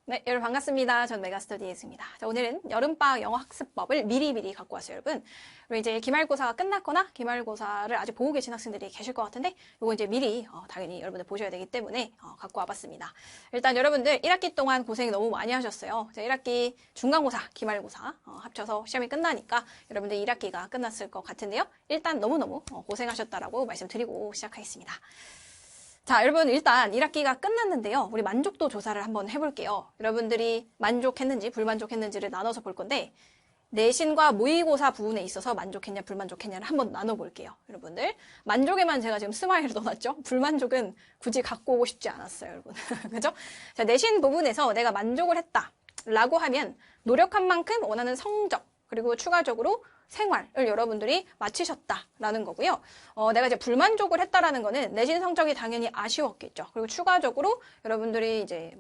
네, 여러분 반갑습니다. 전 메가스터디에스입니다. 자, 오늘은 여름방학 영어 학습법을 미리미리 갖고 왔어요, 여러분. 그리고 이제 기말고사가 끝났거나 기말고사를 아직 보고 계신 학생들이 계실 것 같은데 요거 이제 미리 당연히 여러분들 보셔야 되기 때문에 갖고 와봤습니다. 일단 여러분들 1학기 동안 고생 너무 많이 하셨어요. 자, 1학기 중간고사, 기말고사 합쳐서 시험이 끝나니까 여러분들 1학기가 끝났을 것 같은데요. 일단 너무너무 고생하셨다라고 말씀드리고 시작하겠습니다. 자, 여러분 일단 1학기가 끝났는데요. 우리 만족도 조사를 한번 해볼게요. 여러분들이 만족했는지 불만족했는지를 나눠서 볼 건데 내신과 모의고사 부분에 있어서 만족했냐 불만족했냐를 한번 나눠볼게요. 여러분들 만족에만 제가 지금 스마일을 넣어놨죠. 불만족은 굳이 갖고 오고 싶지 않았어요, 여러분. 그죠? 자, 내신 부분에서 내가 만족을 했다 라고 하면 노력한 만큼 원하는 성적 그리고 추가적으로 생활을 여러분들이 마치셨다라는 거고요. 내가 이제 불만족을 했다라는 거는 내신 성적이 당연히 아쉬웠겠죠. 그리고 추가적으로 여러분들이 이제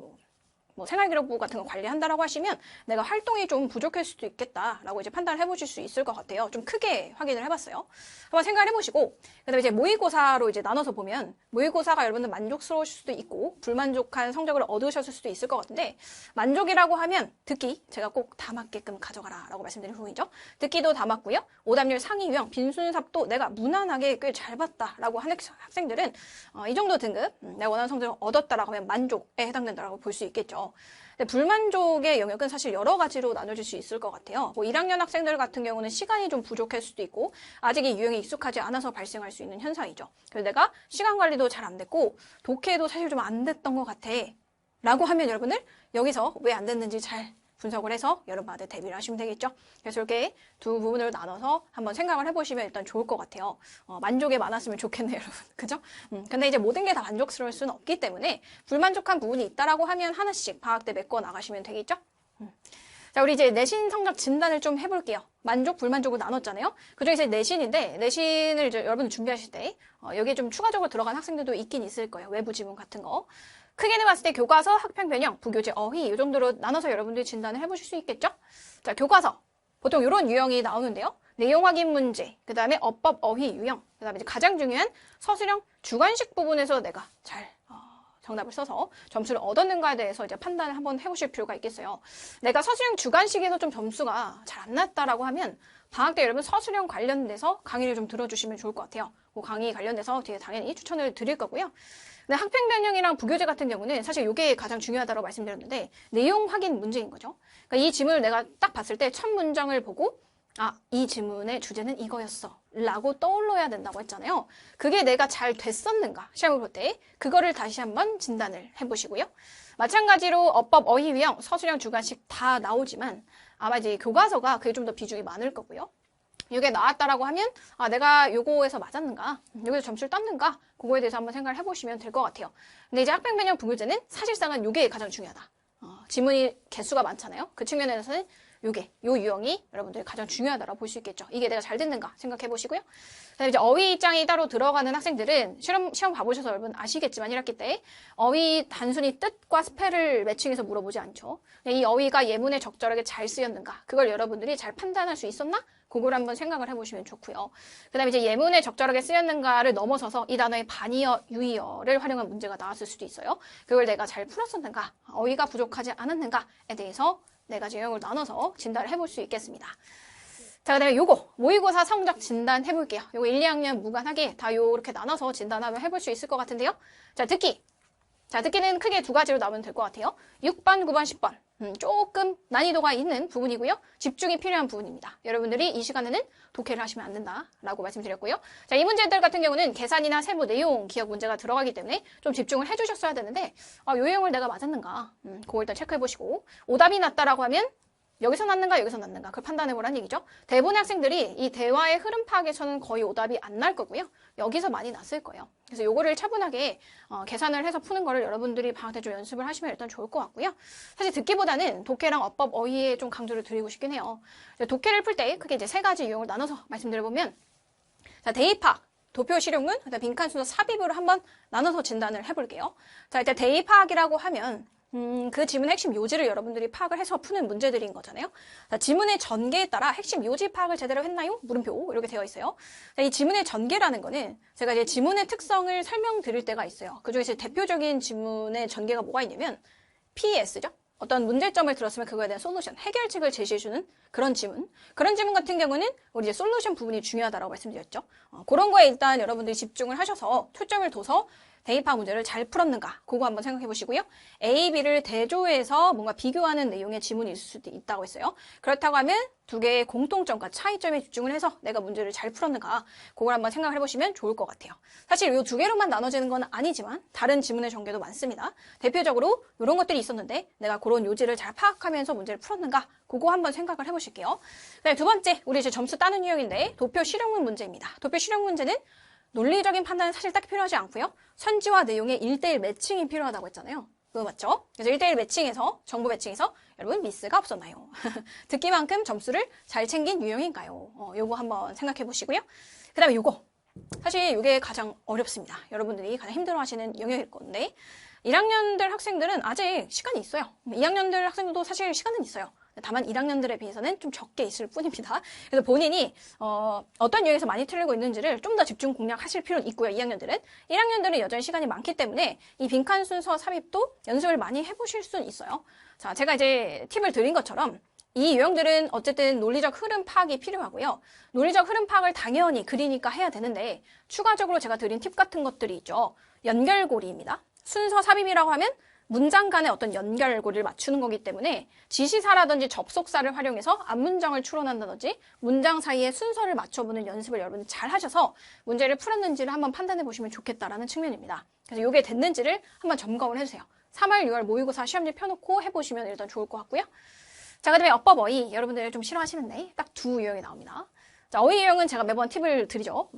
뭐 생활기록부 같은 거 관리한다라고 하시면 내가 활동이 좀 부족할 수도 있겠다라고 이제 판단을 해보실 수 있을 것 같아요. 좀 크게 확인을 해봤어요. 한번 생각을 해보시고 그다음에 이제 모의고사로 이제 나눠서 보면 모의고사가 여러분들 만족스러우실 수도 있고 불만족한 성적을 얻으셨을 수도 있을 것 같은데 만족이라고 하면 듣기 제가 꼭 다 맞게끔 가져가라라고 말씀드린 부분이죠. 듣기도 다 맞고요. 오답률 상위 유형 빈순삽도 내가 무난하게 꽤 잘 봤다라고 하는 학생들은 이 정도 등급 내가 원하는 성적을 얻었다라고 하면 만족에 해당된다라고 볼 수 있겠죠. 근데 불만족의 영역은 사실 여러 가지로 나눠질 수 있을 것 같아요. 뭐 1학년 학생들 같은 경우는 시간이 좀 부족할 수도 있고 아직 이 유형에 익숙하지 않아서 발생할 수 있는 현상이죠. 그래서 내가 시간 관리도 잘 안 됐고 독해도 사실 좀 안 됐던 것 같아 라고 하면 여러분들 여기서 왜 안 됐는지 잘 분석을 해서 여름방학 때 대비를 하시면 되겠죠. 그래서 이렇게 두 부분으로 나눠서 한번 생각을 해보시면 일단 좋을 것 같아요. 만족에 많았으면 좋겠네요, 여러분. 그죠? 근데 이제 모든 게 다 만족스러울 수는 없기 때문에 불만족한 부분이 있다라고 하면 하나씩 방학 때 메꿔 나가시면 되겠죠? 자, 우리 이제 내신 성적 진단을 좀 해볼게요. 만족, 불만족을 나눴잖아요. 그중에서 내신인데, 내신을 이제 여러분들 준비하실 때, 여기에 좀 추가적으로 들어간 학생들도 있긴 있을 거예요. 외부 지문 같은 거. 크게는 봤을 때 교과서, 학평 변형, 부교재, 어휘 이 정도로 나눠서 여러분들이 진단을 해보실 수 있겠죠? 자, 교과서. 보통 이런 유형이 나오는데요. 내용 확인 문제, 그 다음에 어법, 어휘 유형, 그 다음에 이제 가장 중요한 서술형, 주관식 부분에서 내가 잘 정답을 써서 점수를 얻었는가에 대해서 이제 판단을 한번 해보실 필요가 있겠어요. 내가 서술형 주관식에서 좀 점수가 잘 안 났다라고 하면 방학 때 여러분 서술형 관련돼서 강의를 좀 들어주시면 좋을 것 같아요. 그 강의 관련돼서 뒤에 당연히 추천을 드릴 거고요. 근데 학평 변형이랑 부교재 같은 경우는 사실 이게 가장 중요하다고 말씀드렸는데 내용 확인 문제인 거죠. 그러니까 이 지문을 내가 딱 봤을 때 첫 문장을 보고 이 지문의 주제는 이거였어 라고 떠올려야 된다고 했잖아요. 그게 내가 잘 됐었는가 시험을 볼 때 그거를 다시 한번 진단을 해보시고요. 마찬가지로 어법, 어휘, 유형, 서술형, 주관식 다 나오지만 아마 이제 교과서가 그게 좀 더 비중이 많을 거고요. 이게 나왔다라고 하면 내가 요거에서 맞았는가 여기서 점수를 땄는가 그거에 대해서 한번 생각을 해보시면 될 것 같아요. 근데 이제 학평 변형 부교재는 사실상은 요게 가장 중요하다. 지문이 개수가 많잖아요. 그 측면에서는 요 유형이 여러분들이 가장 중요하다고 볼 수 있겠죠. 이게 내가 잘 됐는가 생각해 보시고요. 그다음에 이제 어휘 입장이 따로 들어가는 학생들은 시험 봐보셔서 여러분 아시겠지만 1학기 때 어휘 단순히 뜻과 스펠을 매칭해서 물어보지 않죠. 이 어휘가 예문에 적절하게 잘 쓰였는가 그걸 여러분들이 잘 판단할 수 있었나? 그걸 한번 생각을 해보시면 좋고요. 그 다음에 이제 예문에 적절하게 쓰였는가를 넘어서서 이 단어의 반의어, 유의어를 활용한 문제가 나왔을 수도 있어요. 그걸 내가 잘 풀었었는가, 어휘가 부족하지 않았는가에 대해서 네 가지 유형을 나눠서 진단을 해볼 수 있겠습니다. 자, 그 다음에 요거 모의고사 성적 진단 해볼게요. 요거 1, 2학년 무관하게 다 요렇게 나눠서 진단하면 해볼 수 있을 것 같은데요. 자, 듣기. 자, 듣기는 크게 두 가지로 나오면 될 것 같아요. 6번, 9번, 10번. 조금 난이도가 있는 부분이고요. 집중이 필요한 부분입니다. 여러분들이 이 시간에는 독해를 하시면 안 된다라고 말씀드렸고요. 자, 이 문제들 같은 경우는 계산이나 세부 내용 기억 문제가 들어가기 때문에 좀 집중을 해주셨어야 되는데 요 유형을 내가 맞았는가 그거 일단 체크해보시고 오답이 났다라고 하면 여기서 났는가 여기서 났는가 그걸 판단해보라는 얘기죠. 대부분의 학생들이 이 대화의 흐름 파악에서는 거의 오답이 안 날 거고요. 여기서 많이 났을 거예요. 그래서 요거를 차분하게 계산을 해서 푸는 거를 여러분들이 방학 때 좀 연습을 하시면 일단 좋을 것 같고요. 사실 듣기보다는 독해랑 어법, 어휘에 좀 강조를 드리고 싶긴 해요. 독해를 풀 때 크게 이제 세 가지 유형을 나눠서 말씀드려보면 자, 대입 파악, 도표 실용문, 그다음 빈칸 순서 삽입으로 한번 나눠서 진단을 해볼게요. 자, 일단 대입 파악이라고 하면 그 지문의 핵심 요지를 여러분들이 파악을 해서 푸는 문제들인 거잖아요. 자, 지문의 전개에 따라 핵심 요지 파악을 제대로 했나요? 물음표 이렇게 되어 있어요. 자, 이 지문의 전개라는 거는 제가 이제 지문의 특성을 설명드릴 때가 있어요. 그중에서 대표적인 지문의 전개가 뭐가 있냐면 PES죠. 어떤 문제점을 들었으면 그거에 대한 솔루션, 해결책을 제시해주는 그런 질문. 그런 질문 같은 경우는 우리 이제 솔루션 부분이 중요하다고 말씀드렸죠. 그런 거에 일단 여러분들이 집중을 하셔서 초점을 둬서 대입학 문제를 잘 풀었는가 그거 한번 생각해 보시고요. A, B를 대조해서 뭔가 비교하는 내용의 지문이 있을 수도 있다고 했어요. 그렇다고 하면 두 개의 공통점과 차이점에 집중을 해서 내가 문제를 잘 풀었는가 그걸 한번 생각을 해보시면 좋을 것 같아요. 사실 이 두 개로만 나눠지는 건 아니지만 다른 지문의 전개도 많습니다. 대표적으로 이런 것들이 있었는데 내가 그런 요지를 잘 파악하면서 문제를 풀었는가 그거 한번 생각을 해보실게요. 네, 두 번째 우리 이제 점수 따는 유형인데 도표 실용문 문제입니다. 도표 실용 문제는 논리적인 판단은 사실 딱히 필요하지 않고요. 선지와 내용의 1대1 매칭이 필요하다고 했잖아요. 그거 맞죠? 그래서 1대1 매칭에서, 정보 매칭에서 여러분 미스가 없었나요? 듣기만큼 점수를 잘 챙긴 유형인가요? 요거 한번 생각해 보시고요. 그 다음에 요거. 사실 요게 가장 어렵습니다. 여러분들이 가장 힘들어 하시는 영역일 건데 1학년들 학생들은 아직 시간이 있어요. 2학년들 학생들도 사실 시간은 있어요. 다만 1학년들에 비해서는 좀 적게 있을 뿐입니다. 그래서 본인이 어떤 유형에서 많이 틀리고 있는지를 좀 더 집중 공략하실 필요는 있고요. 2학년들은. 1학년들은 여전히 시간이 많기 때문에 이 빈칸 순서 삽입도 연습을 많이 해보실 수는 있어요. 자, 제가 이제 팁을 드린 것처럼 이 유형들은 어쨌든 논리적 흐름 파악이 필요하고요. 논리적 흐름 파악을 당연히 그리니까 해야 되는데 추가적으로 제가 드린 팁 같은 것들이 있죠. 연결고리입니다. 순서 삽입이라고 하면 문장 간의 어떤 연결고리를 맞추는 거기 때문에 지시사라든지 접속사를 활용해서 앞문장을 추론한다든지 문장 사이에 순서를 맞춰보는 연습을 여러분 잘 하셔서 문제를 풀었는지를 한번 판단해 보시면 좋겠다라는 측면입니다. 그래서 이게 됐는지를 한번 점검을 해주세요. 3월, 6월 모의고사 시험지 펴놓고 해보시면 일단 좋을 것 같고요. 자, 그 다음에 어법 어휘. 여러분들 좀 싫어하시는데 딱 두 유형이 나옵니다. 자, 어휘 유형은 제가 매번 팁을 드리죠.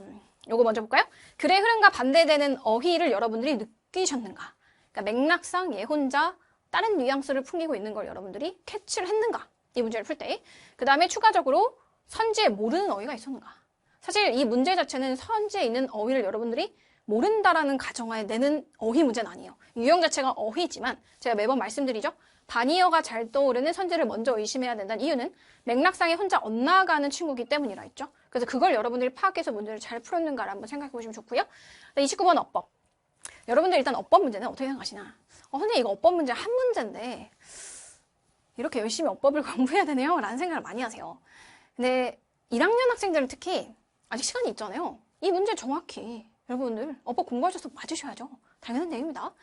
요거 먼저 볼까요? 글의 흐름과 반대되는 어휘를 여러분들이 느끼셨는가? 그러니까 맥락상 예혼자 다른 뉘앙스를 풍기고 있는 걸 여러분들이 캐치를 했는가? 이 문제를 풀 때. 그 다음에 추가적으로 선지에 모르는 어휘가 있었는가? 사실 이 문제 자체는 선지에 있는 어휘를 여러분들이 모른다라는 가정하에 내는 어휘 문제는 아니에요. 유형 자체가 어휘지만 제가 매번 말씀드리죠. 단이어가 잘 떠오르는 선지를 먼저 의심해야 된다는 이유는 맥락상에 혼자 엇나가는 친구이기 때문이라 했죠. 그래서 그걸 여러분들이 파악해서 문제를 잘 풀었는가를 한번 생각해 보시면 좋고요. 29번 어법. 여러분들 일단 어법 문제는 어떻게 생각하시나? 선생님 이거 어법 문제 한 문제인데 이렇게 열심히 어법을 공부해야 되네요? 라는 생각을 많이 하세요. 근데 1학년 학생들은 특히 아직 시간이 있잖아요. 이 문제 정확히 여러분들 어법 공부하셔서 맞으셔야죠. 당연한 내용입니다.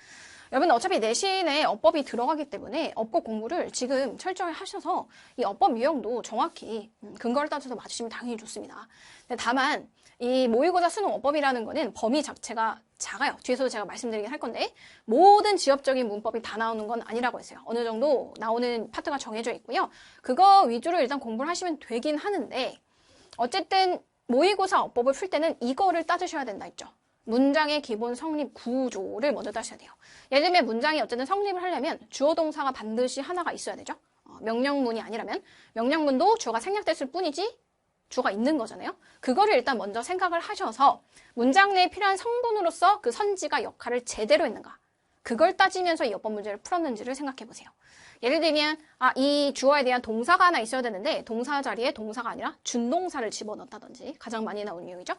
여러분 어차피 내신에 어법이 들어가기 때문에 어법 공부를 지금 철저히 하셔서 이 어법 유형도 정확히 근거를 따져서 맞으시면 당연히 좋습니다. 근데 다만 이 모의고사 수능 어법이라는 거는 범위 자체가 작아요. 뒤에서도 제가 말씀드리긴 할 건데 모든 지엽적인 문법이 다 나오는 건 아니라고 했어요. 어느 정도 나오는 파트가 정해져 있고요. 그거 위주로 일단 공부를 하시면 되긴 하는데 어쨌든 모의고사 어법을 풀 때는 이거를 따지셔야 된다 했죠. 문장의 기본 성립 구조를 먼저 따셔야 돼요. 예를 들면 문장이 어쨌든 성립을 하려면 주어 동사가 반드시 하나가 있어야 되죠. 명령문이 아니라면 명령문도 주어가 생략됐을 뿐이지 주어가 있는 거잖아요. 그거를 일단 먼저 생각을 하셔서 문장 내에 필요한 성분으로서 그 선지가 역할을 제대로 했는가 그걸 따지면서 이 어법 문제를 풀었는지를 생각해 보세요. 예를 들면 이 주어에 대한 동사가 하나 있어야 되는데 동사 자리에 동사가 아니라 준동사를 집어넣었다든지 가장 많이 나오는 이유이죠.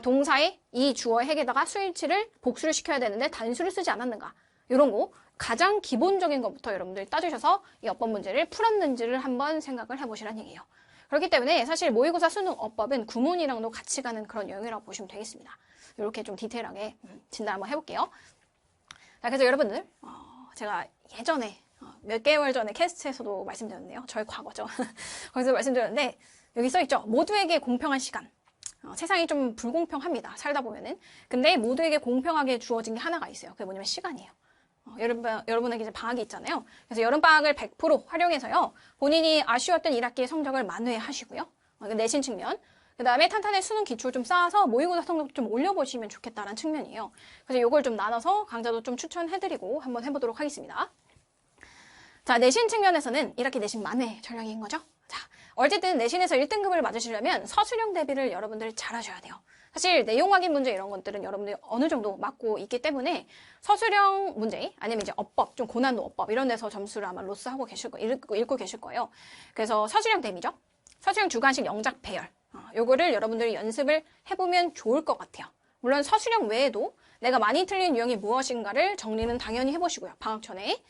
동사에 이 주어 핵에다가 수일치를 복수를 시켜야 되는데 단수를 쓰지 않았는가 이런 거 가장 기본적인 것부터 여러분들이 따주셔서 이 어법 문제를 풀었는지를 한번 생각을 해보시라는 얘기예요. 그렇기 때문에 사실 모의고사 수능 어법은 구문이랑도 같이 가는 그런 유형이라고 보시면 되겠습니다. 이렇게 좀 디테일하게 진단 한번 해볼게요. 자, 그래서 여러분들 제가 예전에 몇 개월 전에 캐스트에서도 말씀드렸는데요. 저의 과거죠. 거기서 말씀드렸는데 여기 써있죠. 모두에게 공평한 시간. 세상이 좀 불공평합니다. 살다 보면은. 근데 모두에게 공평하게 주어진 게 하나가 있어요. 그게 뭐냐면 시간이에요. 여러분에게 이제 방학이 있잖아요. 그래서 여름방학을 100% 활용해서요. 본인이 아쉬웠던 1학기의 성적을 만회하시고요. 내신 측면. 그 다음에 탄탄한 수능 기초를 좀 쌓아서 모의고사 성적 좀 올려보시면 좋겠다라는 측면이에요. 그래서 이걸 좀 나눠서 강좌도 좀 추천해드리고 한번 해보도록 하겠습니다. 자, 내신 측면에서는 1학기 내신 만회 전략인 거죠. 자, 어쨌든 내신에서 1등급을 맞으시려면 서술형 대비를 여러분들 잘 하셔야 돼요. 사실 내용 확인 문제 이런 것들은 여러분들이 어느 정도 맞고 있기 때문에 서술형 문제 아니면 이제 어법, 좀 고난도 어법 이런 데서 점수를 아마 로스하고 계실 거예요. 읽고 계실 거예요. 그래서 서술형 대비죠. 서술형 주관식 영작 배열. 요거를 여러분들이 연습을 해보면 좋을 것 같아요. 물론 서술형 외에도 내가 많이 틀린 유형이 무엇인가를 정리는 당연히 해보시고요. 방학 전에.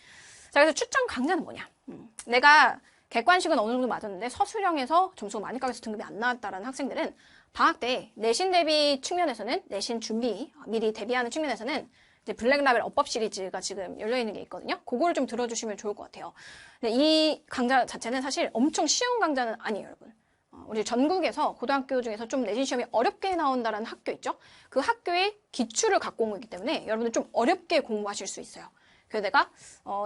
자, 그래서 추천 강좌는 뭐냐? 내가 객관식은 어느 정도 맞았는데 서술형에서 점수가 많이 깎여서 등급이 안 나왔다라는 학생들은 방학 때 내신 대비 측면에서는 내신 준비, 미리 대비하는 측면에서는 이제 블랙라벨 어법 시리즈가 지금 열려있는 게 있거든요. 그거를 좀 들어주시면 좋을 것 같아요. 근데 이 강좌 자체는 사실 엄청 쉬운 강좌는 아니에요, 여러분. 우리 전국에서 고등학교 중에서 좀 내신 시험이 어렵게 나온다는 학교 있죠? 그 학교의 기출을 갖고 온 거기 때문에 여러분들 좀 어렵게 공부하실 수 있어요. 그래서 내가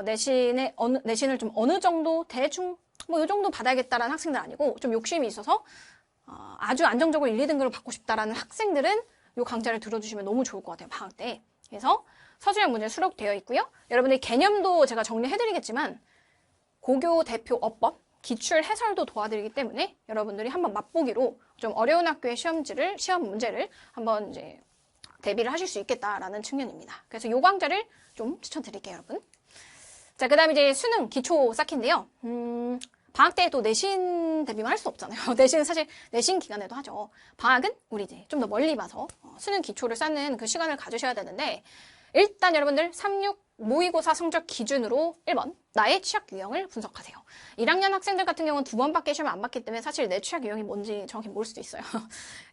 내신을 좀 어느 정도 대충 뭐 이 정도 받아야겠다라는 학생들 아니고 좀 욕심이 있어서 아주 안정적으로 1, 2등급을 받고 싶다라는 학생들은 이 강좌를 들어주시면 너무 좋을 것 같아요, 방학 때. 그래서 서술형 문제 수록되어 있고요. 여러분의 개념도 제가 정리해드리겠지만 고교 대표 어법, 기출 해설도 도와드리기 때문에 여러분들이 한번 맛보기로 좀 어려운 학교의 시험 문제를 한번 이제 대비를 하실 수 있겠다라는 측면입니다. 그래서 이 강좌를 좀 추천드릴게요, 여러분. 자, 그 다음에 이제 수능 기초 쌓기인데요. 방학 때 또 내신 대비만 할 수 없잖아요. 내신은 사실 내신 기간에도 하죠. 방학은 우리 이제 좀 더 멀리 봐서 수능 기초를 쌓는 그 시간을 가지셔야 되는데 일단 여러분들 3.6 모의고사 성적 기준으로 1번 나의 취약 유형을 분석하세요. 1학년 학생들 같은 경우는 2번밖에 시험을 안 봤기 때문에 사실 내 취약 유형이 뭔지 정확히 모를 수도 있어요.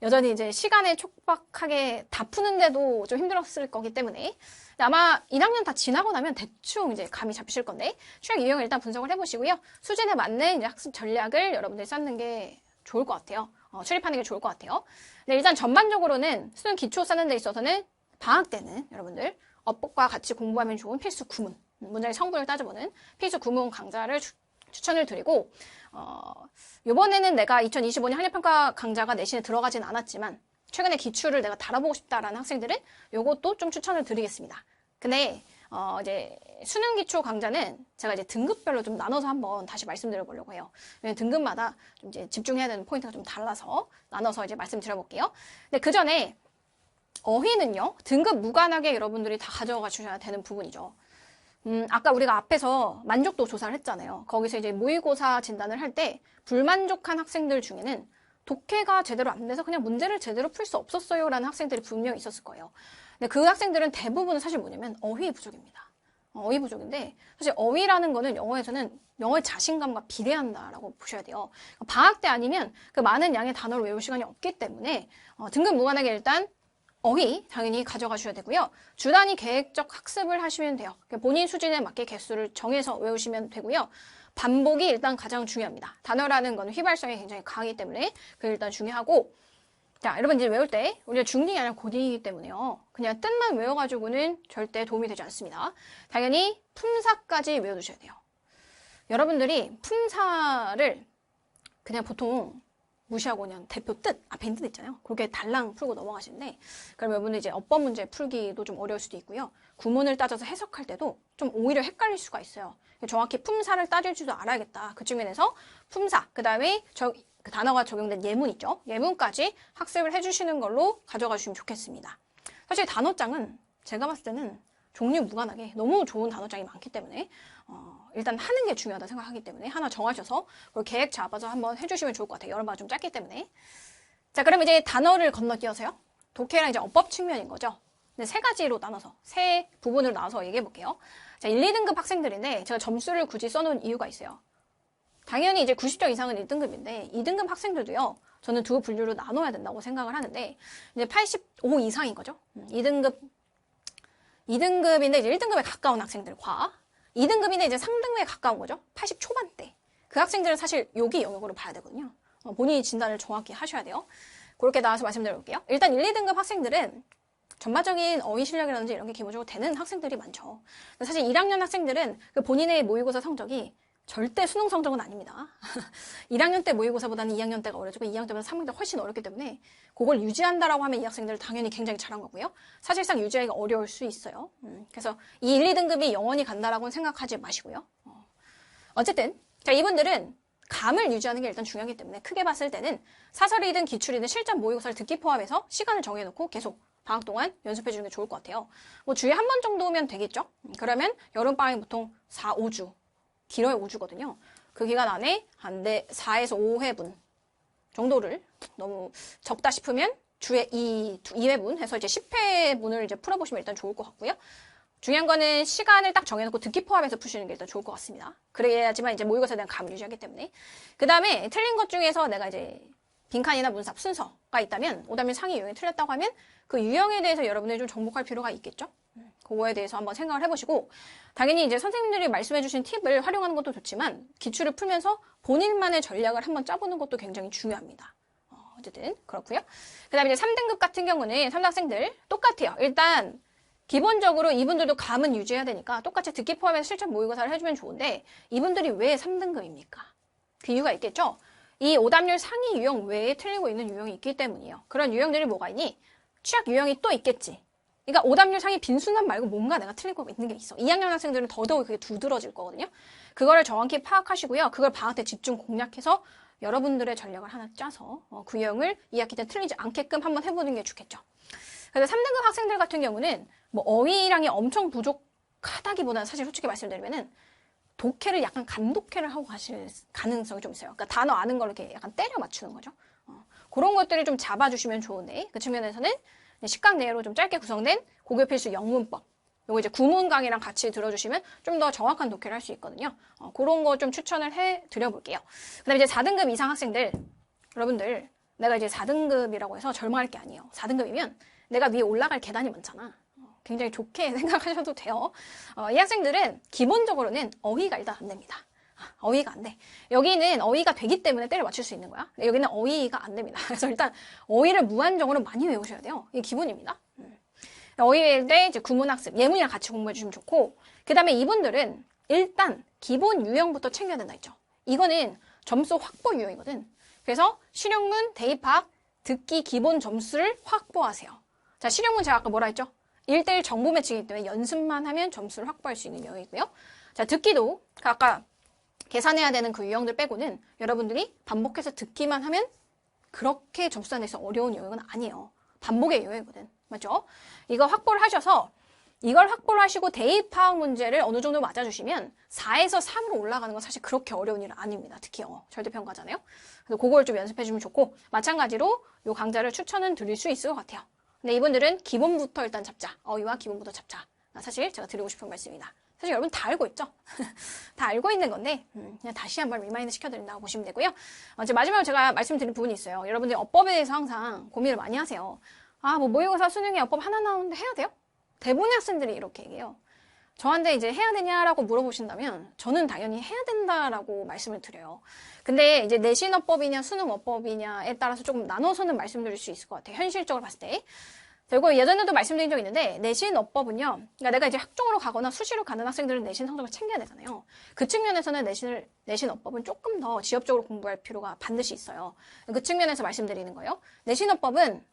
여전히 이제 시간에 촉박하게 다 푸는데도 좀 힘들었을 거기 때문에 아마 1학년 다 지나고 나면 대충 이제 감이 잡히실 건데 취약 유형을 일단 분석을 해보시고요. 수준에 맞는 이제 학습 전략을 여러분들이 쌓는 게 좋을 것 같아요. 수립하는 게 좋을 것 같아요. 근데 일단 전반적으로는 수능 기초 쌓는 데 있어서는 방학 때는 여러분들 어법과 같이 공부하면 좋은 필수 구문, 문장의 성분을 따져보는 필수 구문 강좌를 추천을 드리고 이번에는 내가 2025년 학력평가 강좌가 내신에 들어가진 않았지만 최근에 기출을 내가 달아보고 싶다라는 학생들은 이것도 좀 추천을 드리겠습니다. 근데 이제 수능 기초 강좌는 제가 이제 등급별로 좀 나눠서 한번 다시 말씀드려 보려고 해요. 왜냐면 등급마다 좀 이제 집중해야 되는 포인트가 좀 달라서 나눠서 이제 말씀드려 볼게요. 근데 그 전에 어휘는요, 등급 무관하게 여러분들이 다 가져가 주셔야 되는 부분이죠. 아까 우리가 앞에서 만족도 조사를 했잖아요. 거기서 이제 모의고사 진단을 할 때 불만족한 학생들 중에는 독해가 제대로 안 돼서 그냥 문제를 제대로 풀 수 없었어요 라는 학생들이 분명히 있었을 거예요. 근데 그 학생들은 대부분은 사실 뭐냐면 어휘 부족입니다. 어휘 부족인데 사실 어휘라는 거는 영어에서는 영어의 자신감과 비례한다라고 보셔야 돼요. 방학 때 아니면 그 많은 양의 단어를 외울 시간이 없기 때문에 등급 무관하게 일단 어휘 당연히 가져가 주셔야 되고요. 주 단위 계획적 학습을 하시면 돼요. 본인 수준에 맞게 개수를 정해서 외우시면 되고요. 반복이 일단 가장 중요합니다. 단어라는 건 휘발성이 굉장히 강하기 때문에 그게 일단 중요하고 자, 여러분 이제 외울 때 우리가 중딩이 아니라 고딩이기 때문에요. 그냥 뜻만 외워가지고는 절대 도움이 되지 않습니다. 당연히 품사까지 외워두셔야 돼요. 여러분들이 품사를 그냥 보통 무시하고 그냥 대표 뜻, 앞에 있는 뜻 있잖아요. 그렇게 달랑 풀고 넘어가시는데 그럼 여러분들 이제 어법 문제 풀기도 좀 어려울 수도 있고요. 구문을 따져서 해석할 때도 좀 오히려 헷갈릴 수가 있어요. 정확히 품사를 따질 줄도 알아야겠다. 그 측면에서 품사, 그 다음에 그 단어가 적용된 예문 있죠. 예문까지 학습을 해주시는 걸로 가져가 주시면 좋겠습니다. 사실 단어장은 제가 봤을 때는 종류 무관하게 너무 좋은 단어장이 많기 때문에 일단 하는 게 중요하다 생각하기 때문에 하나 정하셔서 그걸 계획 잡아서 한번 해주시면 좋을 것 같아요. 여름방학 좀 짧기 때문에. 자, 그럼 이제 단어를 건너뛰어서요. 독해랑 이제 어법 측면인 거죠. 근데 세 가지로 나눠서, 세 부분으로 나눠서 얘기해 볼게요. 자, 1, 2등급 학생들인데 제가 점수를 굳이 써놓은 이유가 있어요. 당연히 이제 90점 이상은 1등급인데 2등급 학생들도요. 저는 두 분류로 나눠야 된다고 생각을 하는데 이제 85 이상인 거죠. 2등급인데 이제 1등급에 가까운 학생들과 2등급인데 이제 3등급에 가까운 거죠. 80 초반대. 그 학생들은 사실 여기 영역으로 봐야 되거든요. 본인이 진단을 정확히 하셔야 돼요. 그렇게 나와서 말씀드려볼게요. 일단 1, 2등급 학생들은 전반적인 어휘 실력이라든지 이런 게 기본적으로 되는 학생들이 많죠. 사실 1학년 학생들은 그 본인의 모의고사 성적이 절대 수능 성적은 아닙니다. 1학년 때 모의고사보다는 2학년 때가 어려지고 2학년 때보다 3학년 때가 훨씬 어렵기 때문에 그걸 유지한다라고 하면 이 학생들 당연히 굉장히 잘한 거고요. 사실상 유지하기가 어려울 수 있어요. 그래서 이 1, 2등급이 영원히 간다라고는 생각하지 마시고요. 어쨌든 자, 이분들은 감을 유지하는 게 일단 중요하기 때문에 크게 봤을 때는 사설이든 기출이든 실전 모의고사를 듣기 포함해서 시간을 정해놓고 계속 방학 동안 연습해 주는 게 좋을 것 같아요. 뭐 주에 한 번 정도면 되겠죠? 그러면 여름방학이 보통 4, 5주 길어야 5주거든요. 그 기간 안에 한 4에서 5회분 정도를 너무 적다 싶으면 주에 2회분 해서 이제 10회분을 이제 풀어보시면 일단 좋을 것 같고요. 중요한 거는 시간을 딱 정해놓고 듣기 포함해서 푸시는 게 일단 좋을 것 같습니다. 그래야지만 이제 모의고사에 대한 감을 유지하기 때문에. 그 다음에 틀린 것 중에서 내가 이제 빈칸이나 문삽 순서가 있다면 오답률 상위 유형이 틀렸다고 하면 그 유형에 대해서 여러분들이 좀 정복할 필요가 있겠죠. 그거에 대해서 한번 생각을 해보시고 당연히 이제 선생님들이 말씀해주신 팁을 활용하는 것도 좋지만 기출을 풀면서 본인만의 전략을 한번 짜보는 것도 굉장히 중요합니다. 어쨌든 그렇고요. 그 다음에 이제 3등급 같은 경우는 3학생들 똑같아요. 일단 기본적으로 이분들도 감은 유지해야 되니까 똑같이 듣기 포함해서 실전 모의고사를 해주면 좋은데 이분들이 왜 3등급입니까? 그 이유가 있겠죠? 이 오답률 상위 유형 외에 틀리고 있는 유형이 있기 때문이에요. 그런 유형들이 뭐가 있니? 취약 유형이 또 있겠지. 그러니까 오답률 상위 빈순환 말고 뭔가 내가 틀리고 있는 게 있어. 2학년 학생들은 더더욱 그게 두드러질 거거든요. 그거를 정확히 파악하시고요. 그걸 방학 때 집중 공략해서 여러분들의 전략을 하나 짜서 그 유형을 2학기 때 틀리지 않게끔 한번 해보는 게 좋겠죠. 그래서 3등급 학생들 같은 경우는 뭐 어휘량이 엄청 부족하다기보다는 사실 솔직히 말씀드리면은 독해를 약간 간독해를 하고 가실 가능성이 좀 있어요. 그러니까 단어 아는 걸 이렇게 약간 때려 맞추는 거죠. 그런 것들을 좀 잡아주시면 좋은데 그 측면에서는 식강 내로 좀 짧게 구성된 고교 필수 영문법 요거 이제 구문 강의랑 같이 들어주시면 좀 더 정확한 독해를 할 수 있거든요. 그런 거 좀 추천을 해드려볼게요. 그 다음에 이제 4등급 이상 학생들 여러분들 내가 이제 4등급이라고 해서 절망할 게 아니에요. 4등급이면 내가 위에 올라갈 계단이 많잖아. 굉장히 좋게 생각하셔도 돼요. 이 학생들은 기본적으로는 어휘가 일단 안 됩니다. 어휘가 안 돼. 여기는 어휘가 되기 때문에 때려 맞출 수 있는 거야. 여기는 어휘가 안 됩니다. 그래서 일단 어휘를 무한정으로 많이 외우셔야 돼요. 이게 기본입니다. 어휘 외울 때 이제 구문학습, 예문이랑 같이 공부해 주시면 좋고 그 다음에 이분들은 일단 기본 유형부터 챙겨야 된다 했죠. 이거는 점수 확보 유형이거든. 그래서 실용문, 대입학, 듣기 기본 점수를 확보하세요. 자, 실용문 제가 아까 뭐라 했죠? 1대1 정보 매칭이기 때문에 연습만 하면 점수를 확보할 수 있는 유형이고요. 자, 듣기도 아까 계산해야 되는 그 유형들 빼고는 여러분들이 반복해서 듣기만 하면 그렇게 점수 단에서 어려운 유형은 아니에요. 반복의 유형이거든. 맞죠? 이거 확보를 하셔서 이걸 확보를 하시고 대입파악 문제를 어느 정도 맞아주시면 4에서 3으로 올라가는 건 사실 그렇게 어려운 일은 아닙니다. 특히 영어 절대평가잖아요. 그래서 그걸 좀 연습해주면 좋고 마찬가지로 이 강좌를 추천은 드릴 수 있을 것 같아요. 근데 이분들은 기본부터 일단 잡자. 어휘와 기본부터 잡자. 사실 제가 드리고 싶은 말씀입니다. 사실 여러분 다 알고 있죠? 다 알고 있는 건데 그냥 다시 한번 리마인드 시켜드린다고 보시면 되고요. 이제 마지막으로 제가 말씀드린 부분이 있어요. 여러분들이 어법에 대해서 항상 고민을 많이 하세요. 아, 뭐 모의고사 수능에 어법 하나 나오는데 해야 돼요? 대부분의 학생들이 이렇게 얘기해요. 저한테 이제 해야 되냐라고 물어보신다면 저는 당연히 해야 된다라고 말씀을 드려요. 근데 이제 내신 어법이냐 수능 어법이냐에 따라서 조금 나눠서는 말씀드릴 수 있을 것 같아요. 현실적으로 봤을 때. 그리고 예전에도 말씀드린 적이 있는데 내신 어법은요. 그러니까 내가 이제 학종으로 가거나 수시로 가는 학생들은 내신 성적을 챙겨야 되잖아요. 그 측면에서는 내신 어법은 조금 더 지엽적으로 공부할 필요가 반드시 있어요. 그 측면에서 말씀드리는 거예요. 내신 어법은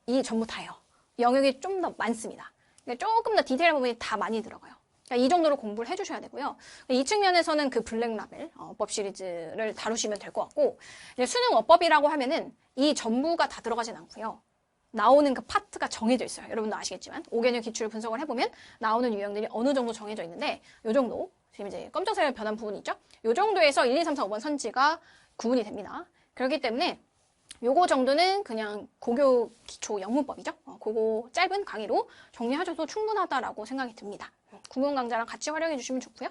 이 전부 다예요. 영역이 좀 더 많습니다. 그러니까 조금 더 디테일한 부분이 다 많이 들어가요. 그러니까 이 정도로 공부를 해주셔야 되고요. 이 측면에서는 그 블랙라벨 어법 시리즈를 다루시면 될 것 같고 이제 수능 어법이라고 하면은 이 전부가 다 들어가진 않고요. 나오는 그 파트가 정해져 있어요. 여러분도 아시겠지만 5개년 기출 분석을 해보면 나오는 유형들이 어느 정도 정해져 있는데 이 정도 지금 이제 검정색으로 변한 부분이 있죠. 이 정도에서 1, 2, 3, 4, 5번 선지가 구분이 됩니다. 그렇기 때문에 요거 정도는 그냥 고교 기초 영문법이죠. 그거 짧은 강의로 정리하셔도 충분하다라고 생각이 듭니다. 구문 강좌랑 같이 활용해 주시면 좋고요.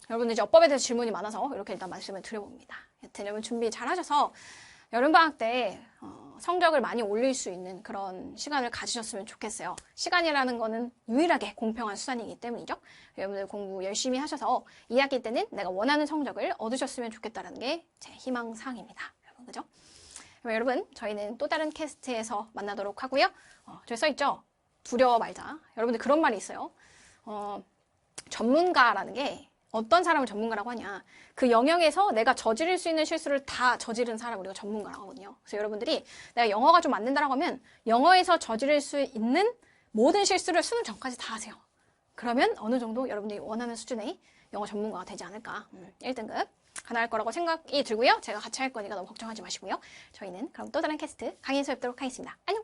여러분들 이제 어법에 대해서 질문이 많아서 이렇게 일단 말씀을 드려봅니다. 여튼 여러분 준비 잘 하셔서 여름방학 때 성적을 많이 올릴 수 있는 그런 시간을 가지셨으면 좋겠어요. 시간이라는 거는 유일하게 공평한 수단이기 때문이죠. 여러분들 공부 열심히 하셔서 2학기 때는 내가 원하는 성적을 얻으셨으면 좋겠다는 게 제 희망사항입니다. 여러분 그죠? 그럼 여러분 저희는 또 다른 캐스트에서 만나도록 하고요. 저기 써있죠? 두려워 말자. 여러분들 그런 말이 있어요. 전문가라는 게 어떤 사람을 전문가라고 하냐. 그 영역에서 내가 저지를 수 있는 실수를 다 저지른 사람을 우리가 전문가라고 하거든요. 그래서 여러분들이 내가 영어가 좀 안 된다라고 하면 영어에서 저지를 수 있는 모든 실수를 수능 전까지 다 하세요. 그러면 어느 정도 여러분들이 원하는 수준의 영어 전문가가 되지 않을까. 1등급 가능할 거라고 생각이 들고요. 제가 같이 할 거니까 너무 걱정하지 마시고요. 저희는 그럼 또 다른 캐스트 강의에서 뵙도록 하겠습니다. 안녕!